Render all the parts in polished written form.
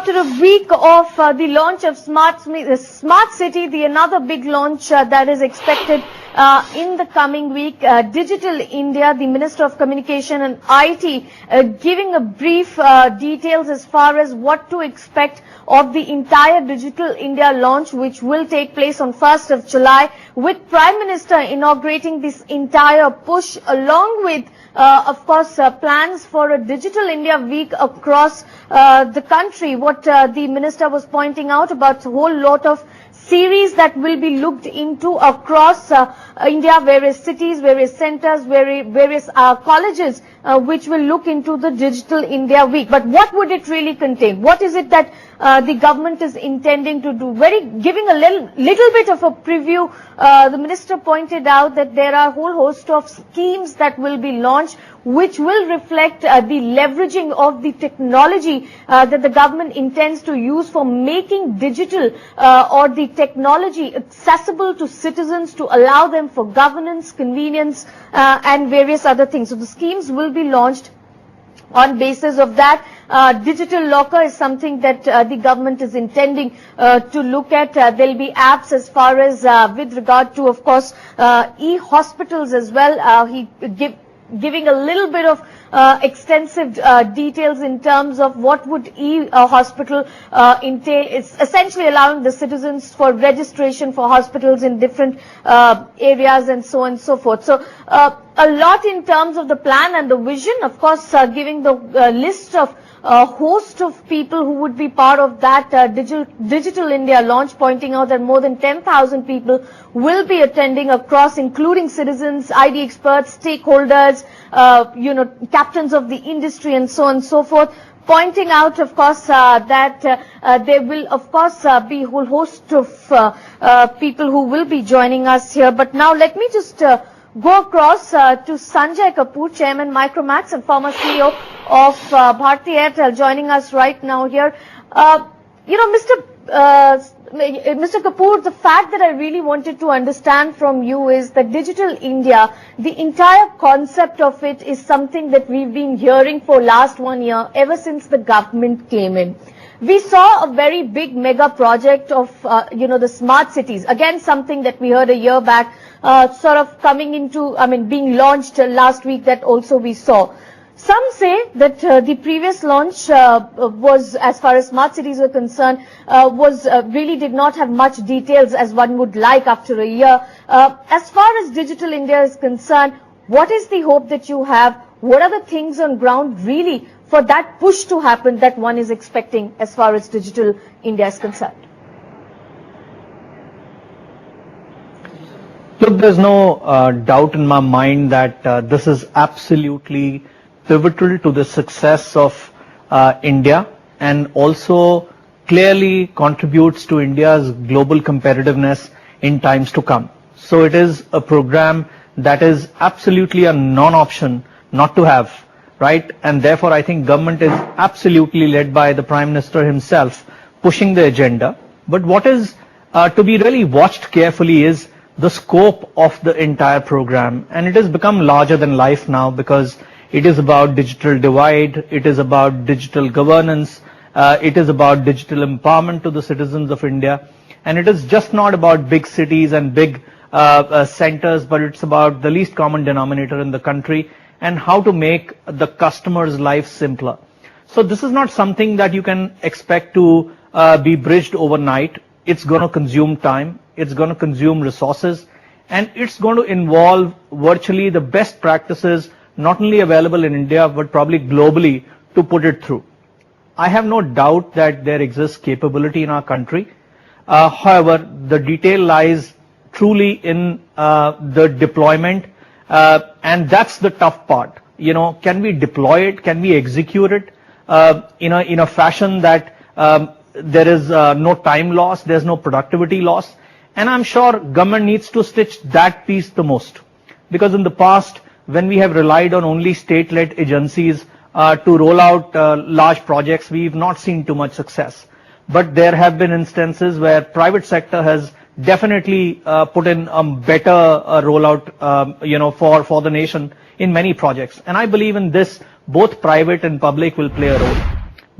After a week of the launch of Smart City, the another big launch that is expected in the coming week, Digital India, the Minister of Communication and IT giving a brief details as far as what to expect of the entire Digital India launch, which will take place on 1st of July, with Prime Minister inaugurating this entire push, along with of course, plans for a Digital India week across the country. What the minister was pointing out about a whole lot of series that will be looked into across India, various cities, various centers, various colleges, which will look into the Digital India week. But what would it really contain? What is it that the government is intending to do? Giving a little bit of a preview, the minister pointed out that there are a whole host of schemes that will be launched, which will reflect the leveraging of the technology that the government intends to use for making digital or the technology accessible to citizens, to allow them for governance, convenience, and various other things. So the schemes will be launched on basis of that. Digital locker is something that the government is intending to look at. There'll be apps as far as with regard to, of course, e-hospitals as well. Giving a little bit of extensive details in terms of what would e-hospital entail. It's essentially allowing the citizens for registration for hospitals in different areas and so on and so forth. So a lot in terms of the plan and the vision, of course, giving the list of a host of people who would be part of that Digital India launch, pointing out that more than 10,000 people will be attending across, including citizens, ID experts, stakeholders, captains of the industry and so on and so forth. Pointing out, of course, that there will, of course, be a whole host of people who will be joining us here. But now let me just go across to Sanjay Kapoor, Chairman Micromax and former CEO of Bharti Airtel, joining us right now here. Mr. Kapoor, the fact that I really wanted to understand from you is that Digital India, the entire concept of it is something that we've been hearing for last 1 year, ever since the government came in. We saw a very big mega project of, the smart cities. Again, something that we heard a year back, sort of coming into, being launched last week, that also we saw. Some say that the previous launch was, as far as smart cities were concerned, really did not have much details as one would like after a year. As far as Digital India is concerned, what is the hope that you have? What are the things on ground really for that push to happen that one is expecting as far as Digital India is concerned? Look, there's no doubt in my mind that this is absolutely pivotal to the success of India, and also clearly contributes to India's global competitiveness in times to come. So it is a program that is absolutely a non-option not to have, right? And therefore I think government is absolutely led by the Prime Minister himself pushing the agenda. But what is to be really watched carefully is the scope of the entire program, and it has become larger than life now, because it is about digital divide, it is about digital governance, it is about digital empowerment to the citizens of India, and it is just not about big cities and big centers, but it's about the least common denominator in the country and how to make the customer's life simpler. So this is not something that you can expect to be bridged overnight. It's going to consume time, it's going to consume resources, and it's going to involve virtually the best practices not only available in India, but probably globally, to put it through. I have no doubt that there exists capability in our country. However, the detail lies truly in the deployment, and that's the tough part. Can we deploy it? Can we execute it in a fashion that there is no time loss, there's no productivity loss? And I'm sure government needs to stitch that piece the most, because in the past, when we have relied on only state-led agencies to roll out large projects, we've not seen too much success. But there have been instances where private sector has definitely put in a better rollout, for the nation in many projects. And I believe in this, both private and public will play a role.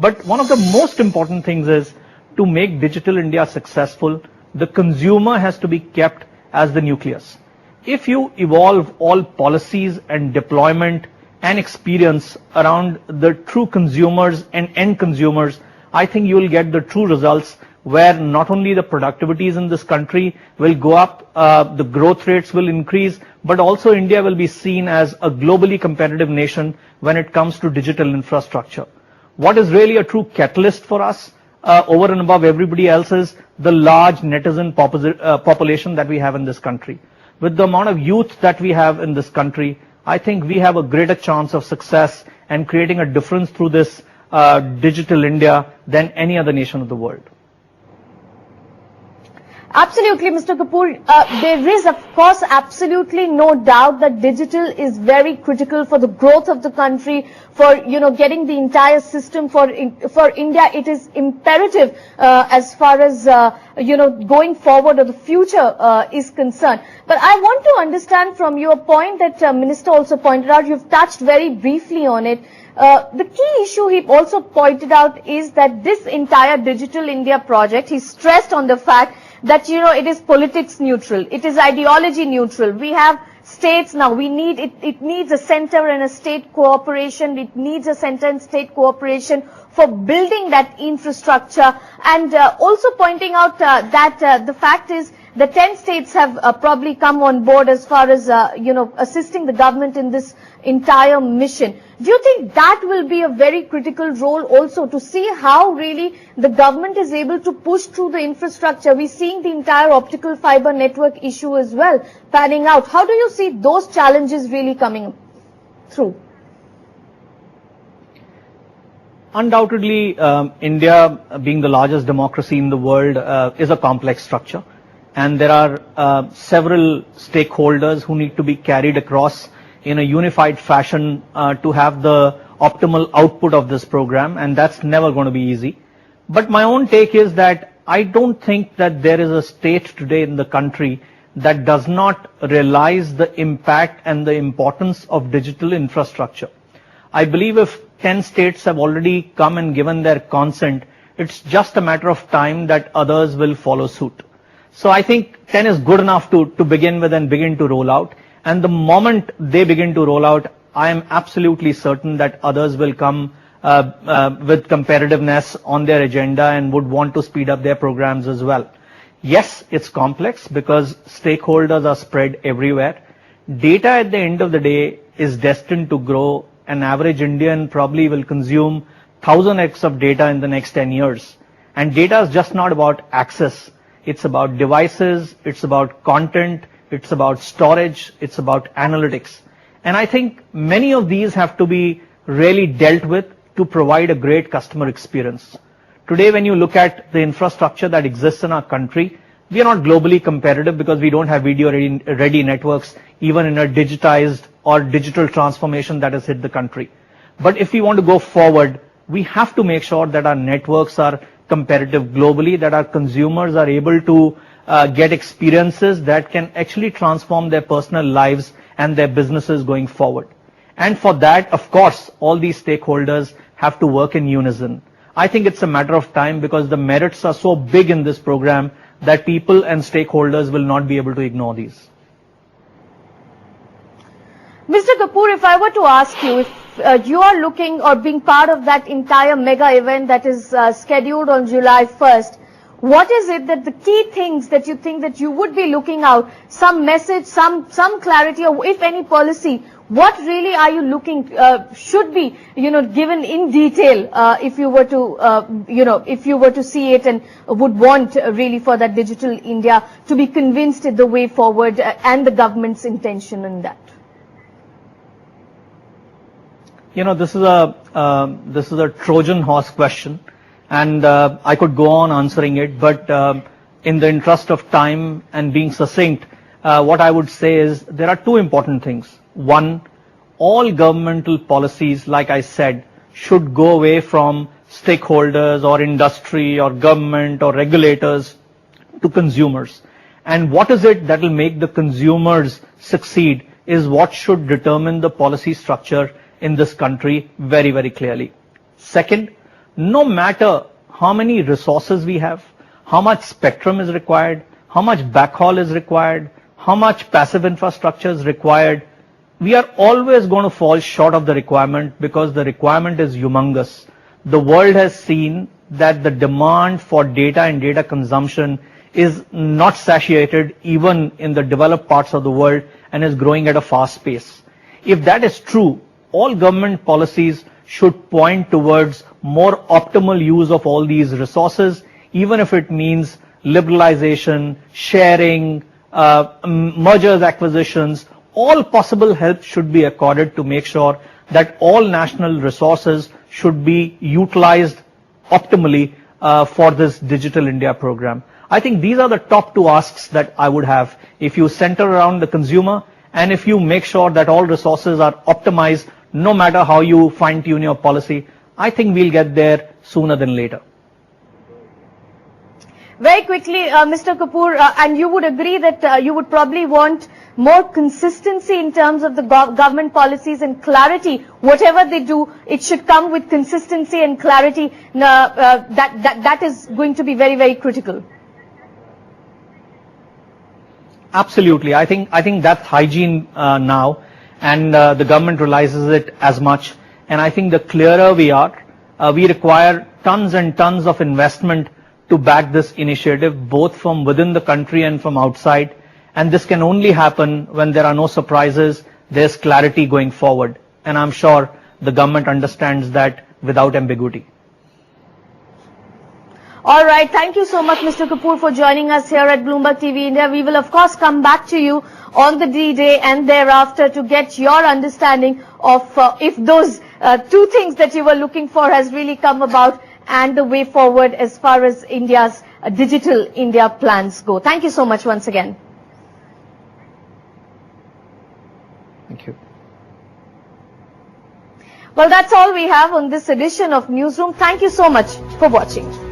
But one of the most important things is to make Digital India successful, the consumer has to be kept as the nucleus. If you evolve all policies and deployment and experience around the true consumers and end consumers, I think you will get the true results where not only the productivities in this country will go up, the growth rates will increase, but also India will be seen as a globally competitive nation when it comes to digital infrastructure. What is really a true catalyst for us over and above everybody else is the large netizen population that we have in this country. With the amount of youth that we have in this country, I think we have a greater chance of success and creating a difference through this digital India than any other nation of the world. Absolutely, Mr. Kapoor. There is, of course, absolutely no doubt that digital is very critical for the growth of the country, for, getting the entire system for India. It is imperative as far as, going forward or the future is concerned. But I want to understand from your point that Minister also pointed out, you've touched very briefly on it. The key issue he also pointed out is that this entire Digital India project, he stressed on the fact that, it is politics neutral. It is ideology neutral. We have states now. It needs a center and a state cooperation. It needs a center and state cooperation for building that infrastructure. And also pointing out that the fact is the 10 states have probably come on board as far as, assisting the government in this entire mission. Do you think that will be a very critical role also to see how really the government is able to push through the infrastructure? We're seeing the entire optical fiber network issue as well panning out. How do you see those challenges really coming through? Undoubtedly, India, being the largest democracy in the world, is a complex structure. And there are several stakeholders who need to be carried across in a unified fashion to have the optimal output of this program, and that's never going to be easy. But my own take is that I don't think that there is a state today in the country that does not realize the impact and the importance of digital infrastructure. I believe if 10 states have already come and given their consent, it's just a matter of time that others will follow suit. So I think 10 is good enough to begin with and begin to roll out. And the moment they begin to roll out, I am absolutely certain that others will come with competitiveness on their agenda and would want to speed up their programs as well. Yes, it's complex because stakeholders are spread everywhere. Data at the end of the day is destined to grow. An average Indian probably will consume 1000x of data in the next 10 years. And data is just not about access. It's about devices, it's about content, it's about storage, it's about analytics. And I think many of these have to be really dealt with to provide a great customer experience. Today, when you look at the infrastructure that exists in our country, we are not globally competitive because we don't have video ready networks, even in a digitized or digital transformation that has hit the country. But if we want to go forward, we have to make sure that our networks are competitive globally, that our consumers are able to get experiences that can actually transform their personal lives and their businesses going forward. And for that, of course, all these stakeholders have to work in unison. I think it's a matter of time because the merits are so big in this program that people and stakeholders will not be able to ignore these. Mr. Kapoor, if I were to ask you, if you are looking or being part of that entire mega event that is scheduled on July 1st, what is it that the key things that you think that you would be looking out, some message, some clarity, or if any policy, what really are you looking, should be, given in detail, if you were to, if you were to see it and would want really for that Digital India to be convinced the way forward and the government's intention in that? This is a Trojan horse question, and I could go on answering it, but in the interest of time and being succinct, what I would say is there are two important things. One, all governmental policies, like I said, should go away from stakeholders or industry or government or regulators to consumers. And what is it that will make the consumers succeed is what should determine the policy structure in this country very, very clearly. Second, no matter how many resources we have, how much spectrum is required, how much backhaul is required, how much passive infrastructure is required, we are always going to fall short of the requirement because the requirement is humongous. The world has seen that the demand for data and data consumption is not satiated even in the developed parts of the world and is growing at a fast pace. If that is true, all government policies should point towards more optimal use of all these resources, even if it means liberalization, sharing, mergers, acquisitions. All possible help should be accorded to make sure that all national resources should be utilized optimally for this Digital India program. I think these are the top two asks that I would have. If you center around the consumer and if you make sure that all resources are optimized, no matter how you fine-tune your policy, I think we'll get there sooner than later. Very quickly, Mr. Kapoor, and you would agree that you would probably want more consistency in terms of the government policies and clarity. Whatever they do, it should come with consistency and clarity. That is going to be very, very critical. Absolutely. I think that's hygiene now, and the government realizes it as much. And I think the clearer we are, we require tons and tons of investment to back this initiative, both from within the country and from outside. And this can only happen when there are no surprises, there's clarity going forward. And I'm sure the government understands that without ambiguity. All right. Thank you so much, Mr. Kapoor, for joining us here at Bloomberg TV India. We will, of course, come back to you on the D-Day and thereafter to get your understanding of if those two things that you were looking for has really come about and the way forward as far as India's Digital India plans go. Thank you so much once again. Thank you. Well, that's all we have on this edition of Newsroom. Thank you so much for watching.